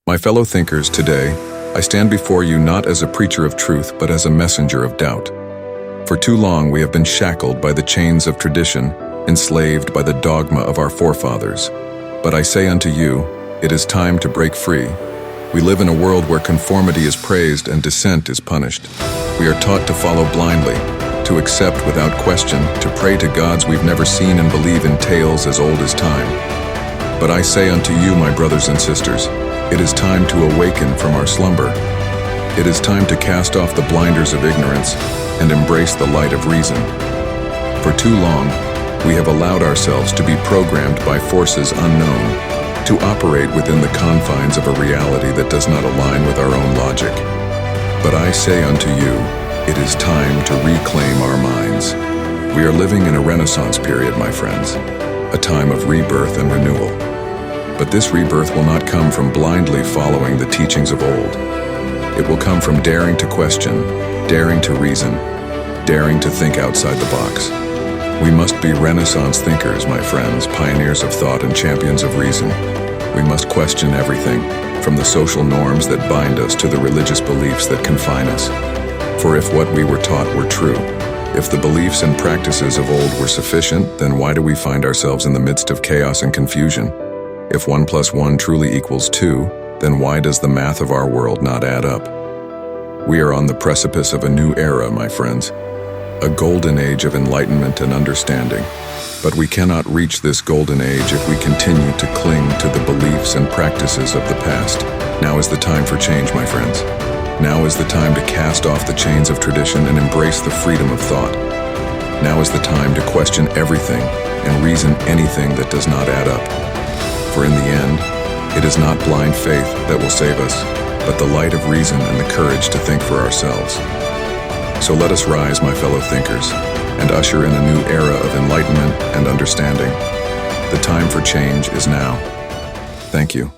My fellow thinkers, today, I stand before you not as a preacher of truth, but as a messenger of doubt. For too long we have been shackled by the chains of tradition, enslaved by the dogma of our forefathers. But I say unto you, it is time to break free. We live in a world where conformity is praised and dissent is punished. We are taught to follow blindly, to accept without question, to pray to gods we've never seen and believe in tales as old as time. But I say unto you, my brothers and sisters, it is time to awaken from our slumber. It is time to cast off the blinders of ignorance and embrace the light of reason. For too long, we have allowed ourselves to be programmed by forces unknown, to operate within the confines of a reality that does not align with our own logic. But I say unto you, it is time to reclaim our minds. We are living in a Renaissance period, my friends, a time of rebirth and renewal. But this rebirth will not come from blindly following the teachings of old. It will come from daring to question, daring to reason, daring to think outside the box. We must be Renaissance thinkers, my friends, pioneers of thought and champions of reason. We must question everything, from the social norms that bind us to the religious beliefs that confine us. For if what we were taught were true, if the beliefs and practices of old were sufficient, then why do we find ourselves in the midst of chaos and confusion? If 1 + 1 truly equals 2, then why does the math of our world not add up? We are on the precipice of a new era, my friends, a golden age of enlightenment and understanding. But we cannot reach this golden age if we continue to cling to the beliefs and practices of the past. Now is the time for change, my friends. Now is the time to cast off the chains of tradition and embrace the freedom of thought. Now is the time to question everything and reason anything that does not add up. For in the end, it is not blind faith that will save us, but the light of reason and the courage to think for ourselves. So let us rise, my fellow thinkers, and usher in a new era of enlightenment and understanding. The time for change is now. Thank you.